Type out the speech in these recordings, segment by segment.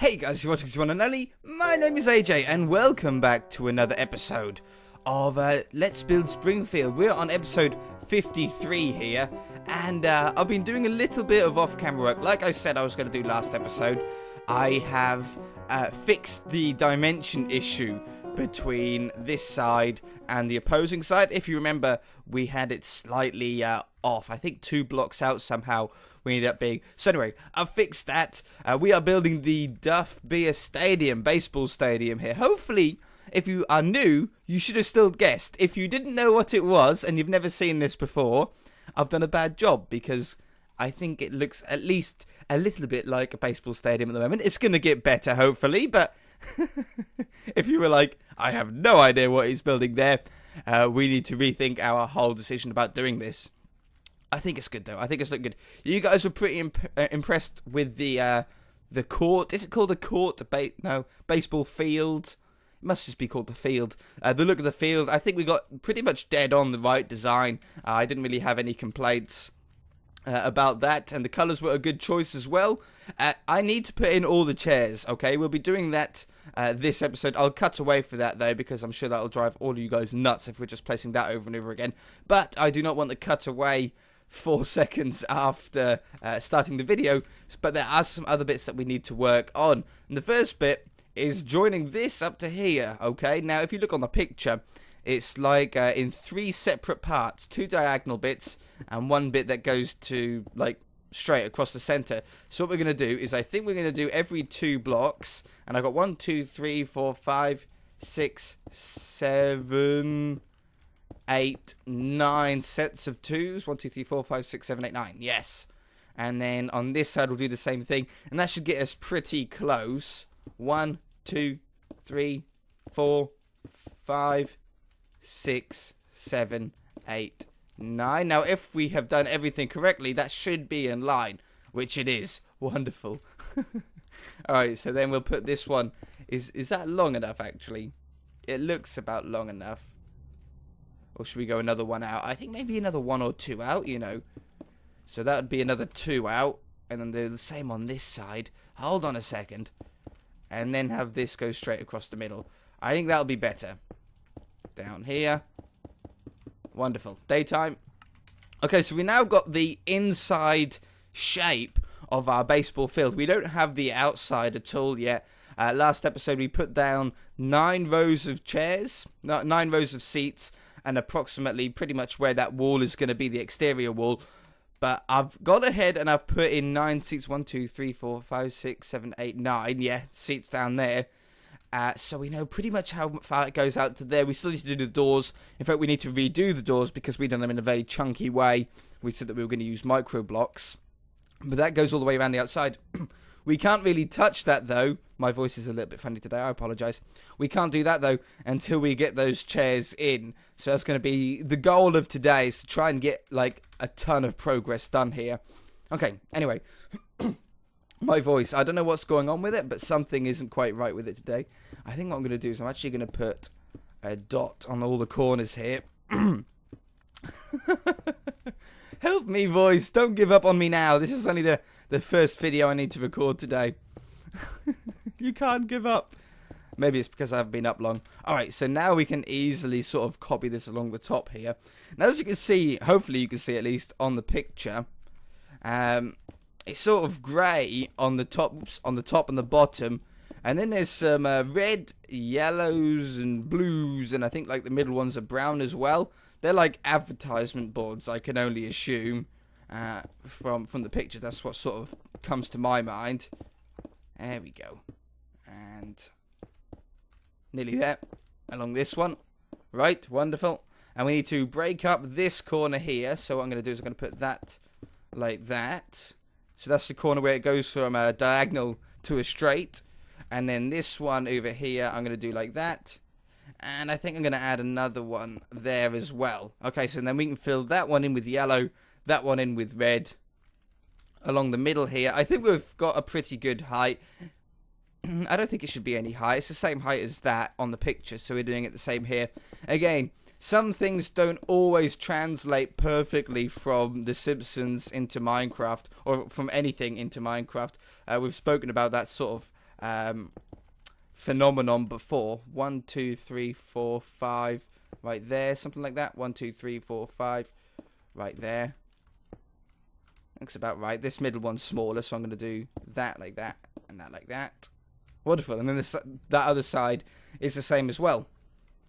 Hey guys, you're watching One and Only. My name is AJ, and welcome back to another episode of Let's Build Springfield. We're on episode 53 here, and I've been doing a little bit of off-camera work. Like I said I was going to do last episode, I have fixed the dimension issue between this side and the opposing side. If you remember, we had it slightly off. I think 2 blocks out somehow we ended up being. So anyway, I've fixed that. We are building the Duff Stadium, baseball stadium here. Hopefully, if you are new, you should have still guessed. If you didn't know what it was and you've never seen this before, I've done a bad job because I think it looks at least a little bit like a baseball stadium at the moment. It's going to get better, hopefully, but if you were like, I have no idea what he's building there, we need to rethink our whole decision about doing this. I think it's good, though. I think it's looking good. You guys were pretty impressed with the court. Is it called a court? Baseball field. It must just be called the field. The look of the field, I think we got pretty much dead on the right design. I didn't really have any complaints about that, and the colours were a good choice as well. I need to put in all the chairs, okay? We'll be doing that this episode. I'll cut away for that, though, because I'm sure that'll drive all of you guys nuts if we're just placing that over and over again. But I do not want to cut away 4 seconds after starting the video, but there are some other bits that we need to work on. And the first bit is joining this up to here, okay? Now, if you look on the picture, it's like in 3 separate parts, 2 diagonal bits and 1 bit that goes to like straight across the center. So what we're going to do is I think we're going to do every 2 blocks, and I've got 1, 2, 3, 4, 5, 6, 7, 8, 9 sets of 2s. 1, 2, 3, 4, 5, 6, 7, 8, 9. Yes. And then on this side we'll do the same thing, and that should get us pretty close. 1, 2, 3, 4, 5, 6, 7, 8, 9. Now, if we have done everything correctly, that should be in line, which it is. Wonderful. Alright, so then we'll put this one. Is that long enough, actually? It looks about long enough. Or should we go another 1 out? I think maybe another 1 or 2 out, you know. So that would be another 2 out. And then do the same on this side. Hold on a second. And then have this go straight across the middle. I think that'll be better. Down here. Wonderful. Daytime. Okay, so we now got the inside shape of our baseball field. We don't have the outside at all yet. Last episode we put down 9 rows of chairs. 9 rows of seats. And approximately pretty much where that wall is going to be, the exterior wall. But I've gone ahead and I've put in 9 seats. 1, 2, 3, 4, 5, 6, 7, 8, 9. Yeah, seats down there. So we know pretty much how far it goes out to there. We still need to do the doors. In fact, we need to redo the doors because we've done them in a very chunky way. We said that we were going to use Microblocks. But that goes all the way around the outside. We can't really touch that, though. My voice is a little bit funny today. I apologise. We can't do that, though, until we get those chairs in. So that's going to be the goal of today, is to try and get, like, a ton of progress done here. Okay, anyway. My voice. I don't know what's going on with it, but something isn't quite right with it today. I think what I'm going to do is I'm actually going to put a dot on all the corners here. Help me, voice. Don't give up on me now. This is only the first video I need to record today. You can't give up. Maybe it's because I haven't been up long. Alright, so now we can easily sort of copy this along the top here. Now, as you can see, hopefully you can see at least on the picture, it's sort of grey on the top and the bottom. And then there's some red, yellows, and blues, and I think like the middle ones are brown as well. They're like advertisement boards, I can only assume, from the picture. That's what sort of comes to my mind. There we go. And nearly there. Along this one. Right, wonderful. And we need to break up this corner here. So what I'm going to do is I'm going to put that like that. So that's the corner where it goes from a diagonal to a straight. And then this one over here, I'm going to do like that. And I think I'm going to add another one there as well. Okay, so then we can fill that one in with yellow, that one in with red. Along the middle here, I think we've got a pretty good height. I don't think it should be any higher. It's the same height as that on the picture, so we're doing it the same here. Again, some things don't always translate perfectly from The Simpsons into Minecraft, or from anything into Minecraft. We've spoken about that sort of phenomenon before. 1, 2, 3, 4, 5, right there, something like that. 1, 2, 3, 4, 5, right there. Looks about right. This middle one's smaller, so I'm going to do that like that, and that like that. Wonderful. And then that other side is the same as well.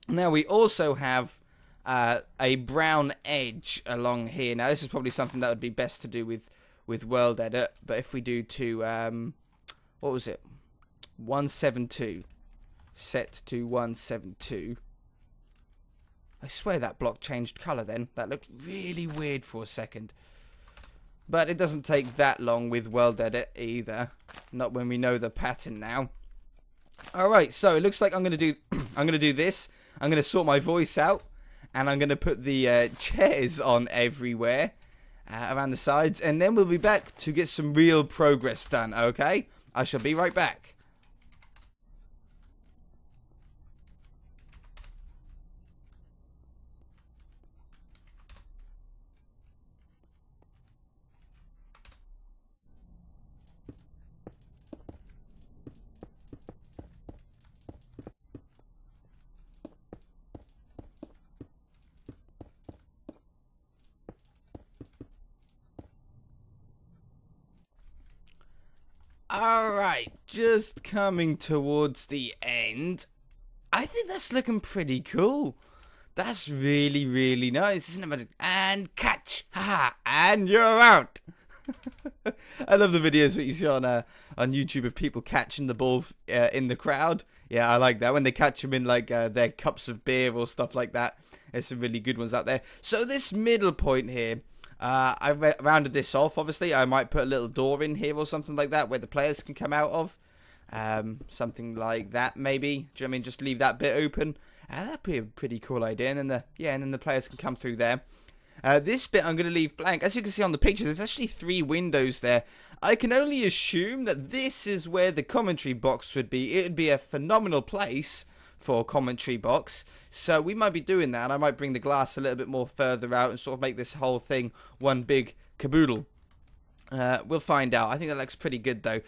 Now we also have a brown edge along here. Now this is probably something that would be best to do with World Edit, but if we do to what was it, 172, set to 172. I swear that block changed color then. That looked really weird for a second. But it doesn't take that long with World Edit either. Not when we know the pattern now. Alright, so it looks like I'm gonna do this. I'm gonna sort my voice out, and I'm gonna put the chairs on everywhere around the sides, and then we'll be back to get some real progress done, okay? I shall be right back. Alright, just coming towards the end. I think that's looking pretty cool. That's really, really nice, isn't it? And catch! Haha! And you're out! I love the videos that you see on YouTube of people catching the ball in the crowd. Yeah, I like that. When they catch them in like their cups of beer or stuff like that. There's some really good ones out there. So this middle point here, I rounded this off, obviously. I might put a little door in here or something like that where the players can come out of. Something like that, maybe. Do you know what I mean? Just leave that bit open. That'd be a pretty cool idea. And then the players can come through there. This bit I'm going to leave blank. As you can see on the picture, there's actually 3 windows there. I can only assume that this is where the commentary box would be. It would be a phenomenal place for a commentary box. So we might be doing that. And I might bring the glass a little bit more further out and sort of make this whole thing one big caboodle. We'll find out. I think that looks pretty good, though.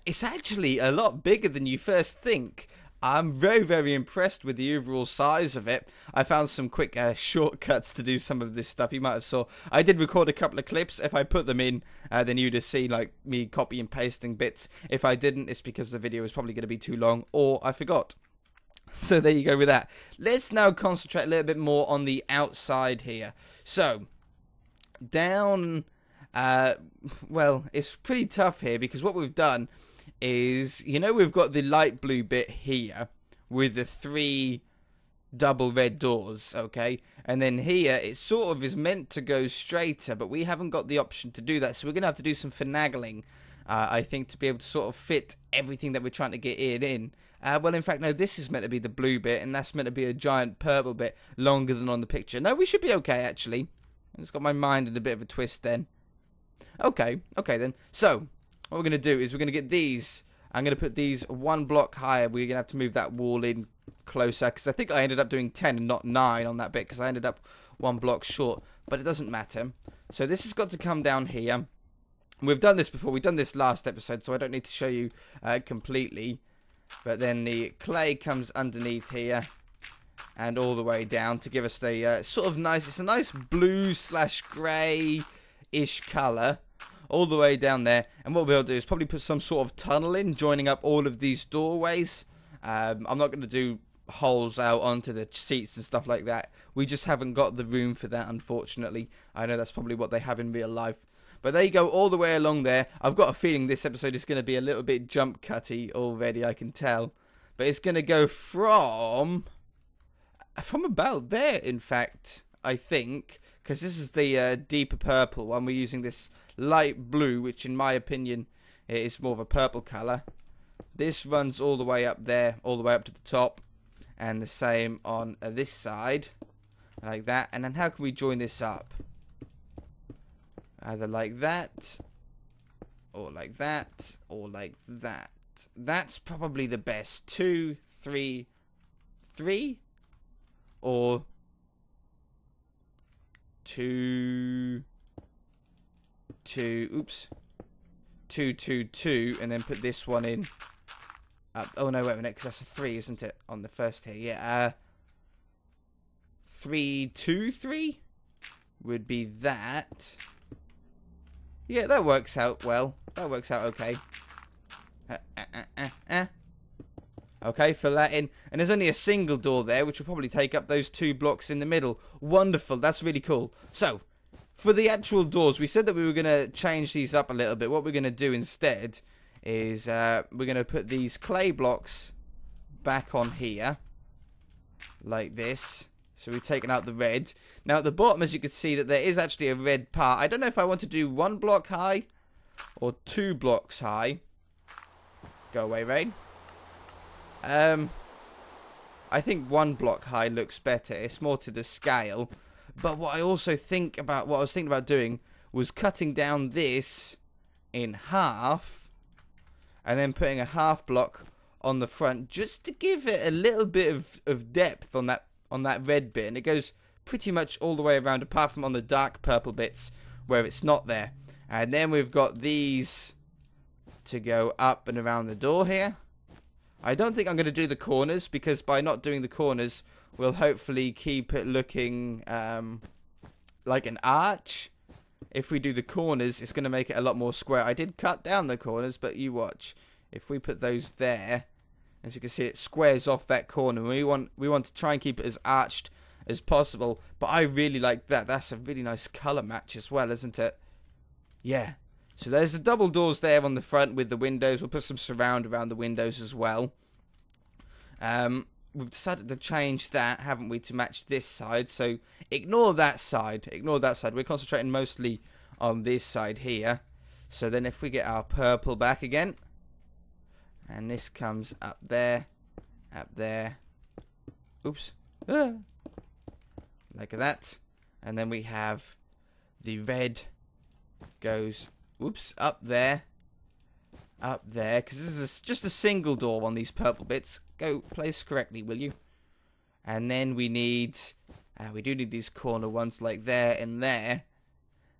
It's actually a lot bigger than you first think. I'm very, very impressed with the overall size of it. I found some quick shortcuts to do some of this stuff. You might have saw. I did record a couple of clips. If I put them in, then you'd have seen like me copy and pasting bits. If I didn't, it's because the video was probably going to be too long or I forgot. So there you go with that. Let's now concentrate a little bit more on the outside here. So, down... well, it's pretty tough here because what we've done is, you know, we've got the light blue bit here with the 3 double red doors, okay? And then here, it sort of is meant to go straighter, but we haven't got the option to do that. So we're going to have to do some finagling, I think, to be able to sort of fit everything that we're trying to get in. Well, in fact, no, this is meant to be the blue bit, and that's meant to be a giant purple bit, longer than on the picture. No, we should be okay, actually. I just got my mind in a bit of a twist then. Okay then. So, what we're going to do is we're going to get these. I'm going to put these 1 block higher. We're going to have to move that wall in closer, because I think I ended up doing 10 and not 9 on that bit, because I ended up 1 block short, but it doesn't matter. So this has got to come down here. We've done this before. We've done this last episode, so I don't need to show you completely. But then the clay comes underneath here and all the way down to give us the sort of nice, it's a nice blue / grey-ish colour all the way down there. And what we'll do is probably put some sort of tunnel in, joining up all of these doorways. I'm not going to do holes out onto the seats and stuff like that. We just haven't got the room for that, unfortunately. I know that's probably what they have in real life. But there you go, all the way along there. I've got a feeling this episode is going to be a little bit jump cutty already, I can tell. But it's going to go from about there, in fact, I think. Because this is the deeper purple one. We're using this light blue, which in my opinion is more of a purple colour. This runs all the way up there, all the way up to the top. And the same on this side, like that. And then how can we join this up? Either like that, or like that, or like that. That's probably the best. 2, 3, 3, or 2, 2, oops, 2, 2, 2, and then put this one in Oh no, wait a minute, because that's a 3, isn't it? On the first here, yeah. 3, 2, 3 would be that. Yeah, that works out well. That works out okay. Okay, fill that in. And there's only a single door there, which will probably take up those 2 blocks in the middle. Wonderful, that's really cool. So, for the actual doors, we said that we were going to change these up a little bit. What we're going to do instead is we're going to put these clay blocks back on here. Like this. So we've taken out the red. Now at the bottom, as you can see, that there is actually a red part. I don't know if I want to do 1 block high or 2 blocks high. Go away, Rain. I think 1 block high looks better. It's more to the scale. But what I also think about, what I was thinking about doing was cutting down this in half and then putting a half block on the front just to give it a little bit of depth on that red bit. And it goes pretty much all the way around apart from on the dark purple bits where it's not there. And then we've got these to go up and around the door here. I don't think I'm going to do the corners because by not doing the corners, we'll hopefully keep it looking like an arch. If we do the corners, it's going to make it a lot more square. I did cut down the corners, but you watch. If we put those there, as you can see, it squares off that corner. We want to try and keep it as arched as possible. But I really like that. That's a really nice colour match as well, isn't it? Yeah. So there's the double doors there on the front with the windows. We'll put some surround around the windows as well. We've decided to change that, haven't we, to match this side. So ignore that side. Ignore that side. We're concentrating mostly on this side here. So then if we get our purple back again. And this comes up there. Up there. Oops. Like that. And then we have the red goes... Oops, up there. Up there. Because this is just a single door on these purple bits. Go place correctly, will you? And then we need... we do need these corner ones like there and there.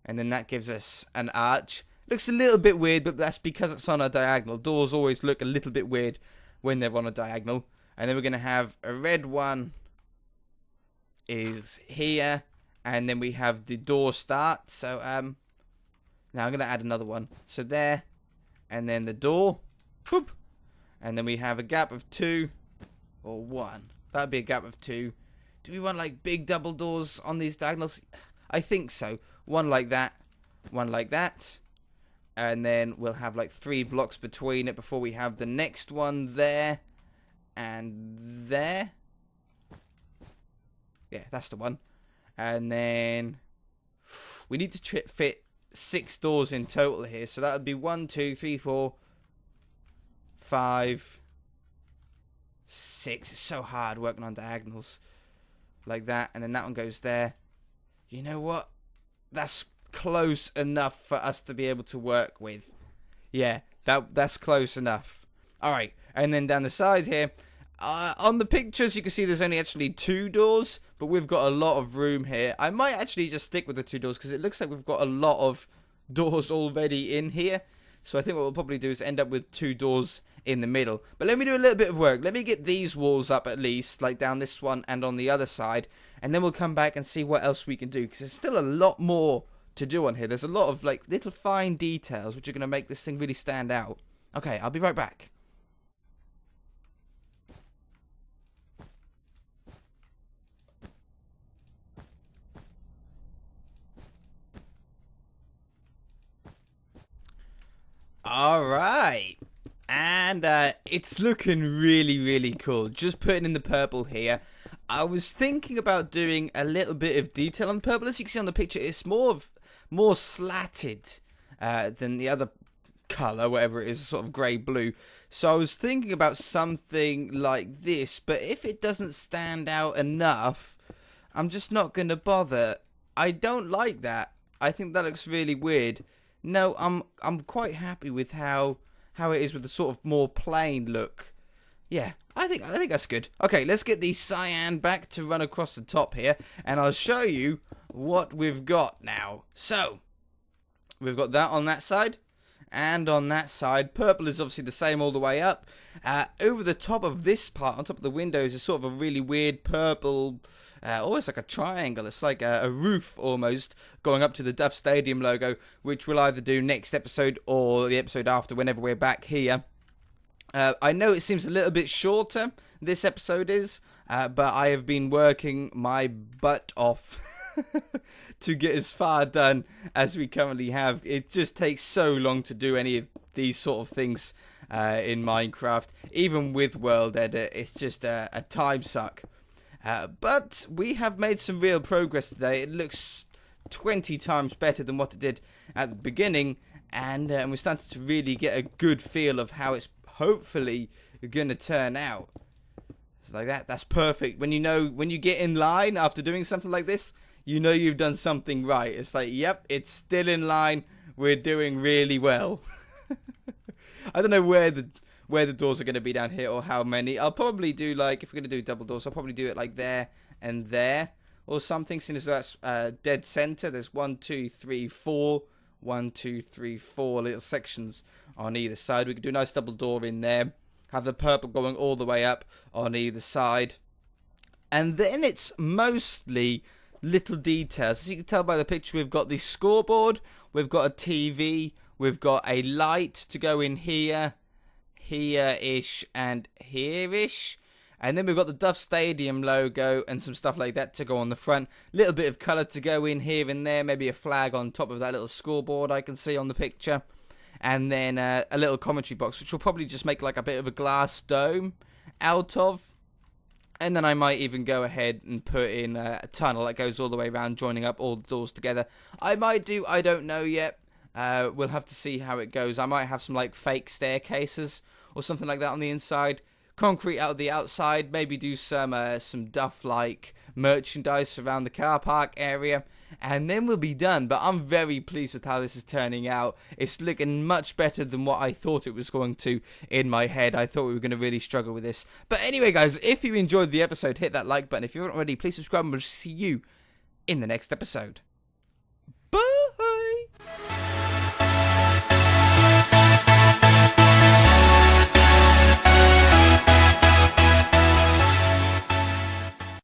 And then that gives us an arch. Looks a little bit weird, but that's because it's on a diagonal. Doors always look a little bit weird when they're on a diagonal. And then we're going to have a red one is here. And then we have the door start. So, now I'm going to add another one. So there. And then the door. Boop. And then we have a gap of 2. Or 1. That'd be a gap of 2. Do we want like big double doors on these diagonals? I think so. 1 like that. 1 like that. And then we'll have like 3 blocks between it before we have the next one there. And there. Yeah, that's the one. And then we need to fit 6 doors in total here. So that would be 1, 2, 3, 4, 5, 6. It's so hard working on diagonals. Like that. And then that one goes there. You know what? That's close enough for us to be able to work with. Yeah, that's close enough. Alright. And then down the side here. On the pictures, you can see there's only actually 2 doors, but we've got a lot of room here. I might actually just stick with the 2 doors because it looks like we've got a lot of doors already in here. So I think what we'll probably do is end up with 2 doors in the middle. But let me do a little bit of work. Let me get these walls up at least, like down this one and on the other side. And then we'll come back and see what else we can do because there's still a lot more to do on here. There's a lot of like little fine details which are going to make this thing really stand out. Okay, I'll be right back. Alright, and it's looking really, really cool. Just putting in the purple here. I was thinking about doing a little bit of detail on the purple. As you can see on the picture, it's more slatted than the other colour, whatever it is, sort of grey-blue. So I was thinking about something like this, but if it doesn't stand out enough, I'm just not going to bother. I don't like that. I think that looks really weird. No, I'm quite happy with how it is with the sort of more plain look. Yeah, I think that's good. Okay, let's get the cyan back to run across the top here, and I'll show you what we've got now. So, we've got that on that side, and on that side. Purple is obviously the same all the way up. Over the top of this part, on top of the windows, is sort of a really weird purple, almost like a triangle. It's like a roof almost going up to the Duff Stadium logo, which we'll either do next episode or the episode after, whenever we're back here. I know it seems a little bit shorter, this episode is, but I have been working my butt off to get as far done as we currently have. It just takes so long to do any of these sort of things in Minecraft. Even with World Edit, it's just a time suck. But we have made some real progress today. It looks 20 times better than what it did at the beginning, and we're starting to really get a good feel of how it's hopefully going to turn out. It's like that. That's perfect. When you get in line after doing something like this, you know you've done something right. It's like, yep, it's still in line. We're doing really well. I don't know where the doors are going to be down here or how many. I'll probably do, like, if we're going to do double doors, I'll probably do it like there and there or something, since that's dead center. There's 1, 2, 3, 4. 1, 2, 3, 4 little sections on either side. We could do a nice double door in there. Have the purple going all the way up on either side. And then it's mostly little details. As you can tell by the picture, we've got the scoreboard, we've got a TV, we've got a light to go in here, here-ish, and here-ish. And then we've got the Duff Stadium logo and some stuff like that to go on the front. Little bit of colour to go in here and there. Maybe a flag on top of that little scoreboard I can see on the picture. And then a little commentary box, which will probably just make like a bit of a glass dome out of. And then I might even go ahead and put in a tunnel that goes all the way around, joining up all the doors together. I don't know yet. We'll have to see how it goes. I might have some like fake staircases or something like that on the inside. Concrete out the outside. Maybe do some Duff like merchandise around the car park area. And then we'll be done. But I'm very pleased with how this is turning out. It's looking much better than what I thought it was going to in my head. I thought we were going to really struggle with this. But anyway, guys, if you enjoyed the episode, hit that like button. If you haven't already, please subscribe and we'll see you in the next episode. Bye!